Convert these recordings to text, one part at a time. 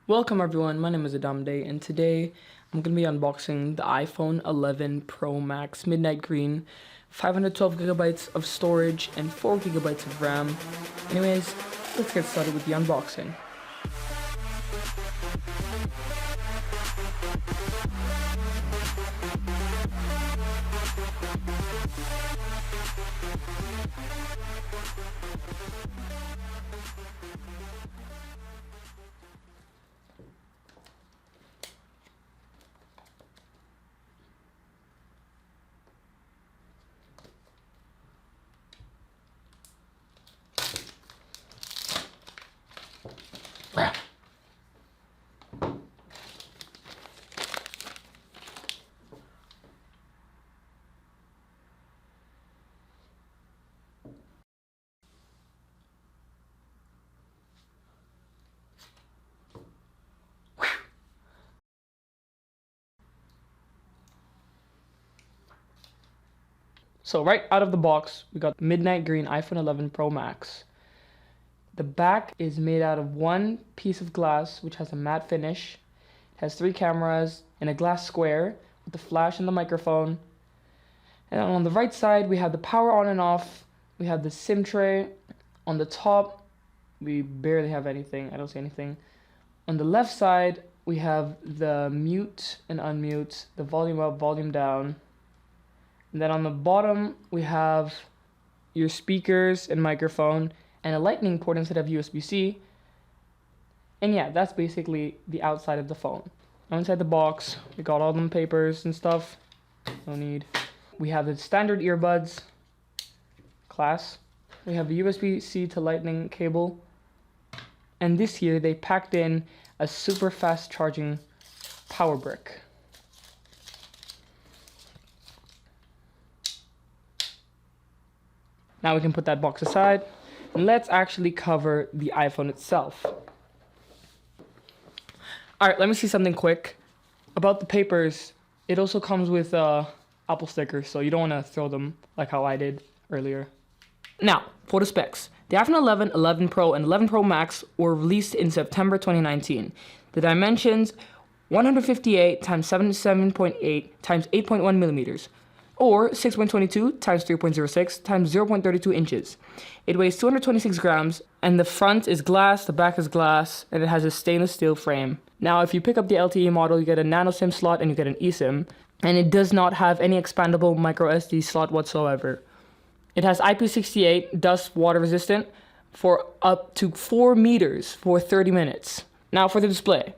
Welcome everyone, my name is AdamDae, and today I'm going to be unboxing the iPhone 11 Pro Max Midnight Green, 512 gigabytes of storage and 4 gigabytes of RAM. Anyways, let's get started with the unboxing. So right out of the box, we got Midnight Green iPhone 11 Pro Max. The back is made out of one piece of glass, which has a matte finish. It has 3 cameras in a glass square with the flash and the microphone. And on the right side, we have the power on and off. We have the SIM tray. On the top, we barely have anything. I don't see anything. On the left side, we have the mute and unmute, the volume up, volume down. And then on the bottom, we have your speakers and microphone and a lightning port instead of USB-C. And yeah, that's basically the outside of the phone. Now inside the box, we got all them papers and stuff. No need. We have the standard earbuds, class. We have the USB-C to lightning cable. And this year, they packed in a super fast charging power brick. Now we can put that box aside, and let's actually cover the iPhone itself. Alright, let me see something quick. About the papers, it also comes with Apple stickers, so you don't want to throw them like how I did earlier. Now, for the specs. The iPhone 11, 11 Pro, and 11 Pro Max were released in September 2019. The dimensions, 158 times 77.8 times 8.1 millimeters. Or 6.22 times 3.06 times 0.32 inches. It weighs 226 grams, and the front is glass, the back is glass, and it has a stainless steel frame. Now, if you pick up the LTE model, you get a nano SIM slot and you get an eSIM, and it does not have any expandable micro SD slot whatsoever. It has IP68, dust water resistant, for up to 4 meters for 30 minutes. Now for the display.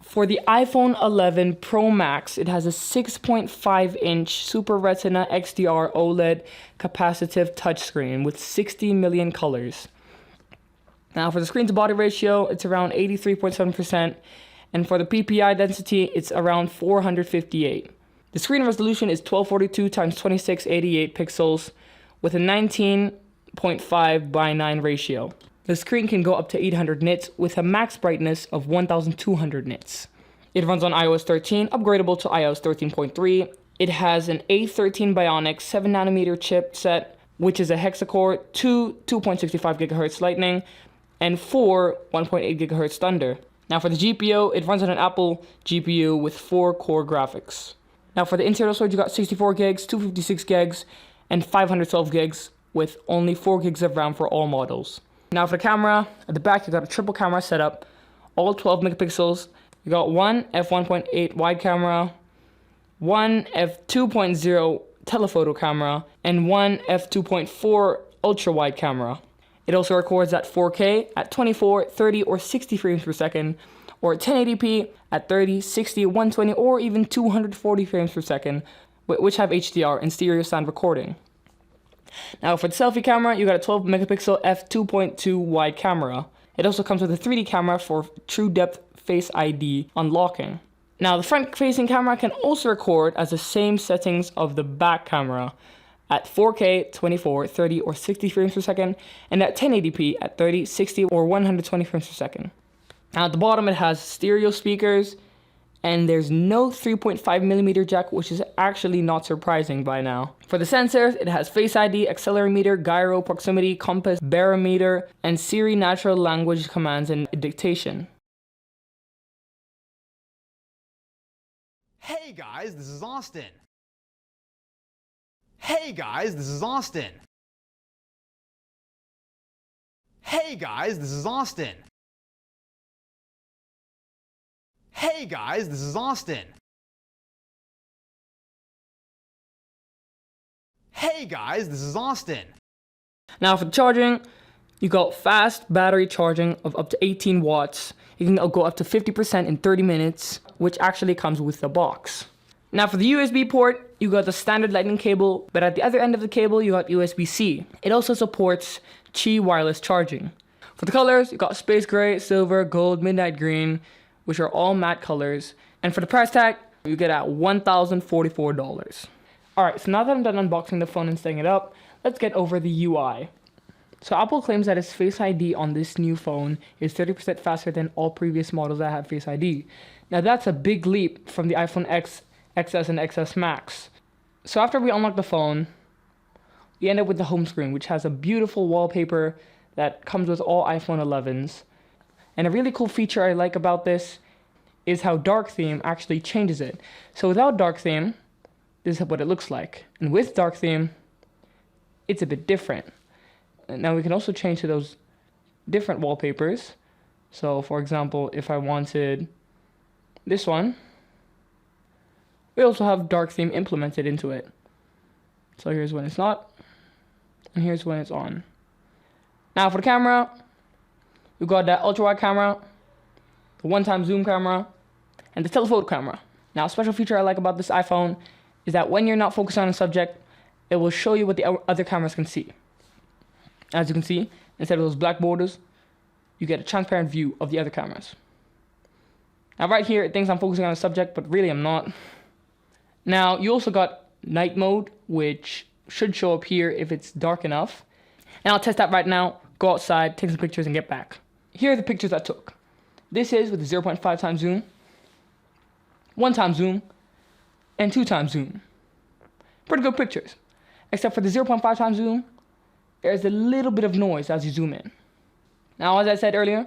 For the iPhone 11 Pro Max, it has a 6.5-inch Super Retina XDR OLED capacitive touchscreen with 60 million colors. Now for the screen to body ratio, it's around 83.7%, and for the PPI density, it's around 458. The screen resolution is 1242 x 2688 pixels with a 19.5 by 9 ratio. The screen can go up to 800 nits with a max brightness of 1200 nits. It runs on iOS 13, upgradable to iOS 13.3. It has an A13 Bionic 7nm chipset, which is a hexa-core, 2.65 GHz Lightning, and 1.8 GHz Thunder. Now for the GPU, it runs on an Apple GPU with 4 core graphics. Now for the internal storage, you got 64 gigs, 256 gigs, and 512 gigs with only 4 gigs of RAM for all models. Now for the camera, at the back you got a triple camera setup, all 12 megapixels. You got one f1.8 wide camera, one f2.0 telephoto camera, and one f2.4 ultra wide camera. It also records at 4K at 24, 30, or 60 frames per second, or at 1080p at 30, 60, 120, or even 240 frames per second, which have HDR and stereo sound recording. Now for the selfie camera, you got a 12 megapixel f2.2 wide camera. It also comes with a 3D camera for true depth Face ID unlocking. Now the front facing camera can also record as the same settings of the back camera at 4K, 24, 30, or 60 frames per second, and at 1080p at 30, 60, or 120 frames per second. Now at the bottom it has stereo speakers, and there's no 3.5mm jack, which is actually not surprising by now. For the sensors, it has Face ID, accelerometer, gyro, proximity, compass, barometer, and Siri natural language commands and dictation. Hey guys, this is Austin. Hey guys, this is Austin. Hey guys, this is Austin. Hey guys, this is Austin. Hey guys, this is Austin. Now for the charging, you got fast battery charging of up to 18 watts. You can go up to 50% in 30 minutes, which actually comes with the box. Now for the USB port, you got the standard lightning cable, but at the other end of the cable, you got USB-C. It also supports Qi wireless charging. For the colors, you got space gray, silver, gold, midnight green, which are all matte colors. And for the price tag, you get at $1,044. Alright, so now that I'm done unboxing the phone and setting it up, let's get over the UI. So Apple claims that its Face ID on this new phone is 30% faster than all previous models that have Face ID. Now that's a big leap from the iPhone X, XS, and XS Max. So after we unlock the phone, we end up with the home screen, which has a beautiful wallpaper that comes with all iPhone 11s. And a really cool feature I like about this is how dark theme actually changes it. So without dark theme, this is what it looks like. And with dark theme, it's a bit different. Now we can also change to those different wallpapers. So for example, if I wanted this one, we also have dark theme implemented into it. So here's when it's not, and here's when it's on. Now for the camera, we've got that ultra wide camera, the one-time zoom camera, and the telephoto camera. Now a special feature I like about this iPhone is that when you're not focused on a subject, it will show you what the other cameras can see. As you can see, instead of those black borders, you get a transparent view of the other cameras. Now right here, it thinks I'm focusing on a subject, but really I'm not. Now, you also got night mode, which should show up here if it's dark enough. And I'll test that right now, go outside, take some pictures, and get back. Here are the pictures I took. This is with the 0.5 times zoom, 1 time zoom, and 2 times zoom. Pretty good pictures. Except for the 0.5 times zoom, there's a little bit of noise as you zoom in. Now, as I said earlier,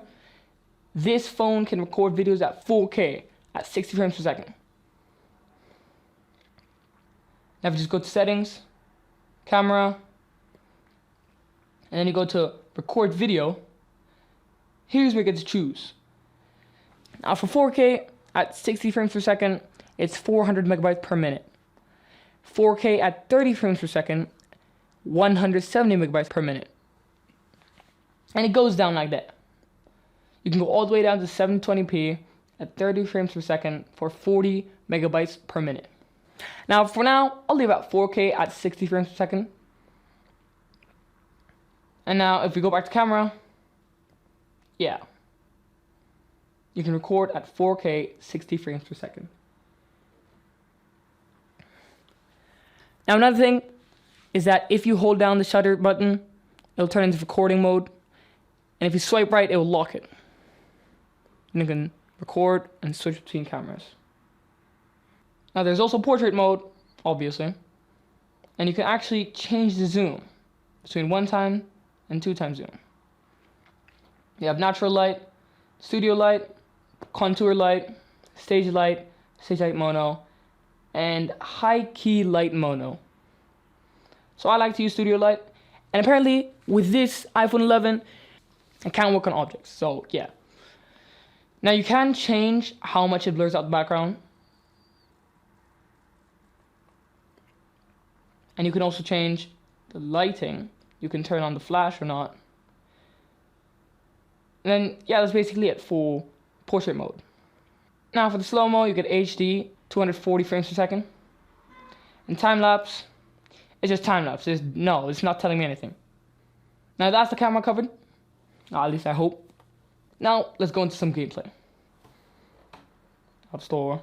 this phone can record videos at 4K at 60 frames per second. Now if you just go to settings, camera, and then you go to record video, here's where you get to choose. Now for 4K at 60 frames per second, it's 400 megabytes per minute. 4K at 30 frames per second, 170 megabytes per minute. And it goes down like that. You can go all the way down to 720p at 30 frames per second for 40 megabytes per minute. Now for now, I'll leave at 4K at 60 frames per second. And now if we go back to camera, yeah, you can record at 4K 60 frames per second. Now another thing is that if you hold down the shutter button, it'll turn into recording mode. And if you swipe right, it will lock it. And you can record and switch between cameras. Now there's also portrait mode, obviously. And you can actually change the zoom between 1 time and 2 time zoom. You have natural light, studio light, contour light, stage light mono, and high key light mono. So I like to use studio light. And apparently with this iPhone 11, it can work on objects. So yeah. Now you can change how much it blurs out the background. And you can also change the lighting. You can turn on the flash or not. And then, yeah, that's basically it for portrait mode. Now for the slow-mo, you get HD, 240 frames per second. And time-lapse, it's just time-lapse. It's not telling me anything. Now that's the camera covered. At least I hope. Now, let's go into some gameplay. App Store.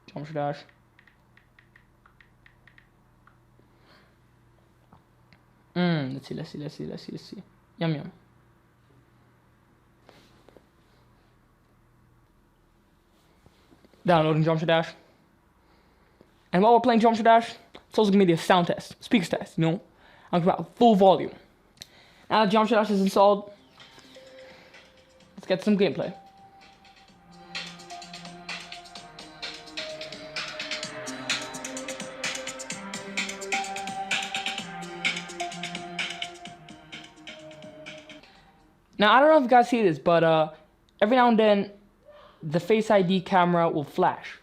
Geometry Dash. Let's see. Yum. Downloading Geometry Dash. And while we're playing Geometry Dash, it's also gonna be a sound test, speakers test, you know? I'm talking about full volume. Now that Geometry Dash is installed, let's get some gameplay. Now, I don't know if you guys see this, but every now and then, the Face ID camera will flash.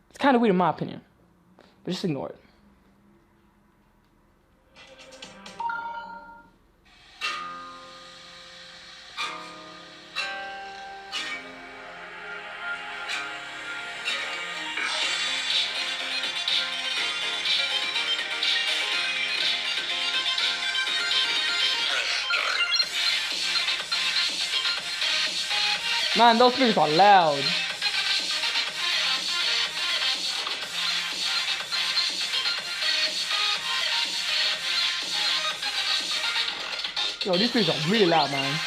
It's kind of weird in my opinion, but just ignore it. Man, those speakers are loud. Yo, these speakers are really loud, man.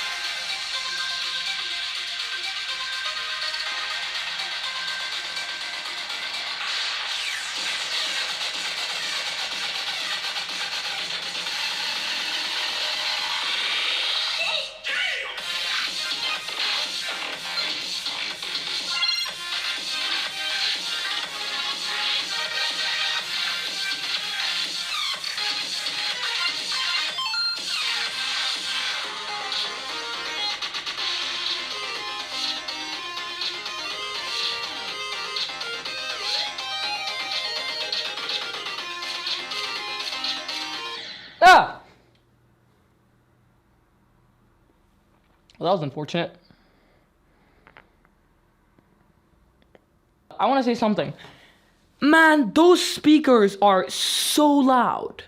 Ah! Well, that was unfortunate. I want to say something. Man, those speakers are so loud.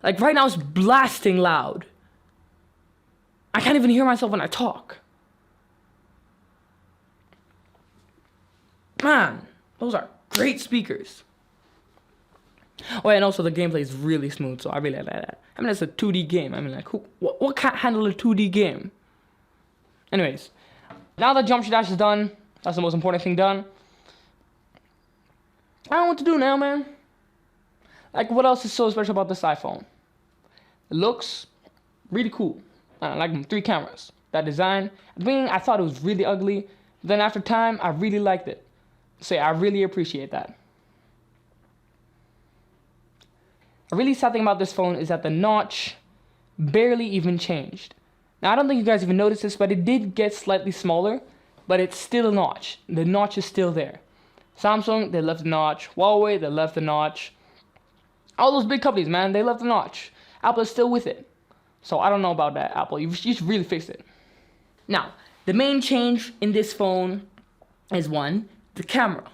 Like right now it's blasting loud. I can't even hear myself when I talk. Man, those are great speakers. Oh, and also the gameplay is really smooth, so I really like that. I mean, it's a 2D game. I mean, like, what can't handle a 2D game? Anyways, now that Geometry Dash is done, that's the most important thing done. I don't know what to do now, man. Like, what else is so special about this iPhone? It looks really cool. I like 3 cameras. That design. At the beginning, I thought it was really ugly. But then after time, I really liked it. So yeah, I really appreciate that. A really sad thing about this phone is that the notch barely even changed. Now, I don't think you guys even noticed this, but it did get slightly smaller, but it's still a notch. The notch is still there. Samsung, they left the notch. Huawei, they left the notch. All those big companies, man, they left the notch. Apple is still with it. So I don't know about that, Apple. You should really fix it. Now, the main change in this phone is 1, the camera.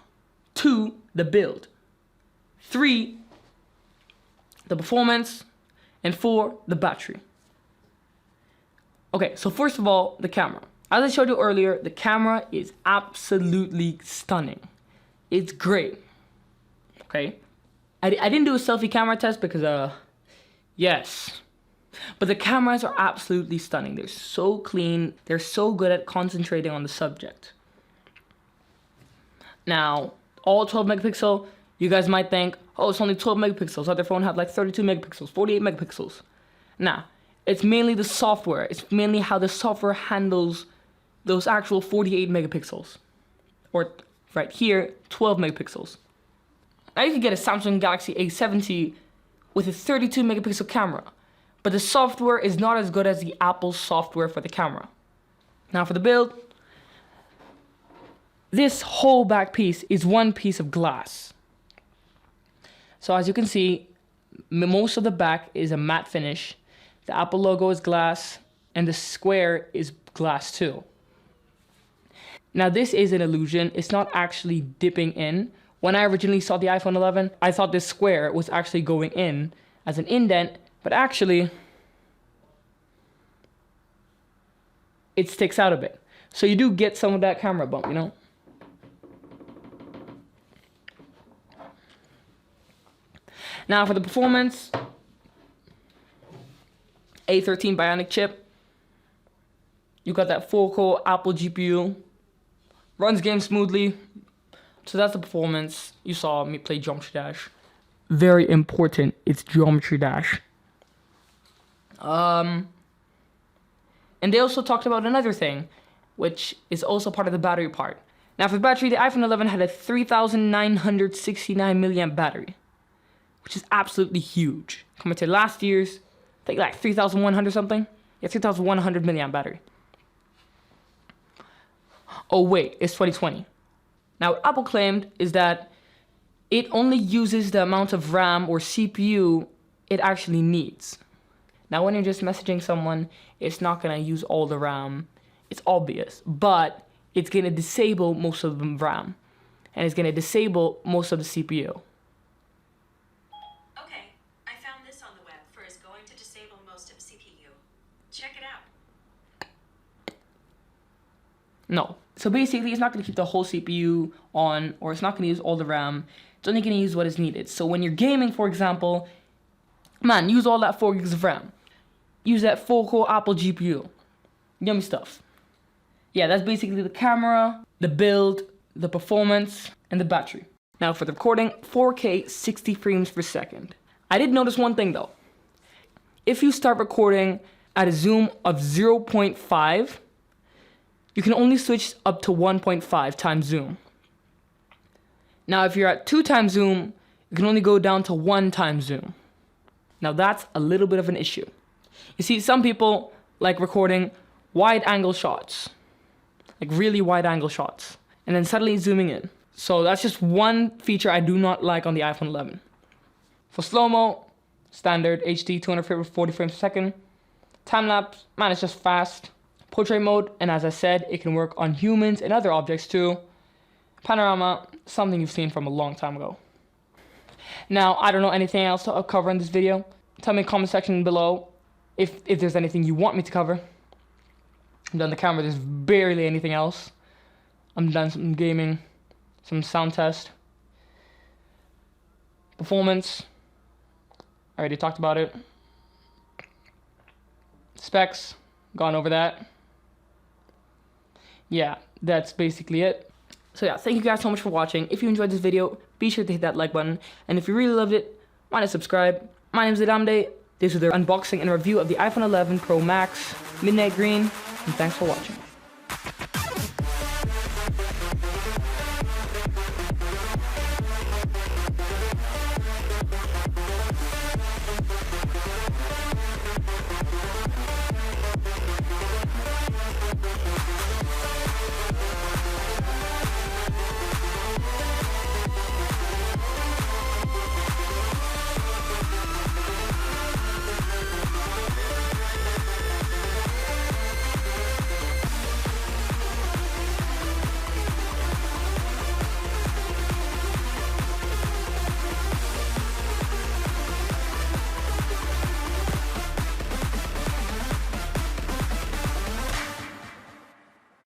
2, the build. 3, the performance, and 4, the battery. Okay, so first of all, the camera. As I showed you earlier, the camera is absolutely stunning. It's great. Okay, I didn't do a selfie camera test because, yes. But the cameras are absolutely stunning. They're so clean. They're so good at concentrating on the subject. Now, all 12 megapixel, you guys might think, oh, it's only 12 megapixels. Other phone have like 32 megapixels, 48 megapixels. Nah, it's mainly the software. It's mainly how the software handles those actual 48 megapixels. Or right here, 12 megapixels. Now you can get a Samsung Galaxy A70 with a 32 megapixel camera, but the software is not as good as the Apple software for the camera. Now for the build, this whole back piece is one piece of glass. So as you can see, most of the back is a matte finish. The Apple logo is glass, and the square is glass too. Now this is an illusion. It's not actually dipping in. When I originally saw the iPhone 11, I thought this square was actually going in as an indent, but actually it sticks out a bit. So you do get some of that camera bump, you know? Now for the performance, A13 Bionic chip. You got that 4-core Apple GPU. Runs games smoothly. So that's the performance. You saw me play Geometry Dash. Very important, it's Geometry Dash. And they also talked about another thing, which is also part of the battery part. Now for the battery, the iPhone 11 had a 3,969 milliamp battery, which is absolutely huge. Compared to last year's, I think like 3,100 something. Yeah, 3100 milliamp battery. Oh wait, it's 2020. Now what Apple claimed is that it only uses the amount of RAM or CPU it actually needs. Now when you're just messaging someone, it's not gonna use all the RAM. It's obvious, but it's gonna disable most of the RAM, and it's gonna disable most of the CPU. Okay, I found this on the web for is going to disable most of CPU. Check it out. No. So basically, it's not gonna keep the whole CPU on, or it's not gonna use all the RAM. It's only gonna use what is needed. So when you're gaming, for example, man, use all that 4 gigs of RAM. Use that full-core Apple GPU. Yummy stuff. Yeah, that's basically the camera, the build, the performance, and the battery. Now for the recording, 4K 60 frames per second. I did notice one thing though. If you start recording at a zoom of 0.5, you can only switch up to 1.5 times zoom. Now if you're at 2 times zoom, you can only go down to 1 times zoom. Now that's a little bit of an issue. You see, some people like recording wide angle shots, like really wide angle shots, and then suddenly zooming in. So that's just one feature I do not like on the iPhone 11. For slow-mo, standard HD 240 frames per second. Time-lapse, man, it's just fast. Portrait mode, and as I said, it can work on humans and other objects too. Panorama, something you've seen from a long time ago. Now, I don't know anything else to cover in this video. Tell me in the comment section below if there's anything you want me to cover. I'm done the camera, there's barely anything else. I'm done some gaming, some sound test. Performance, I already talked about it. Specs, gone over that. Yeah, that's basically it. So yeah, thank you guys so much for watching. If you enjoyed this video, be sure to hit that like button. And if you really loved it, why not subscribe? My name is AdamDae. This is the unboxing and review of the iPhone 11 Pro Max Midnight Green. And thanks for watching.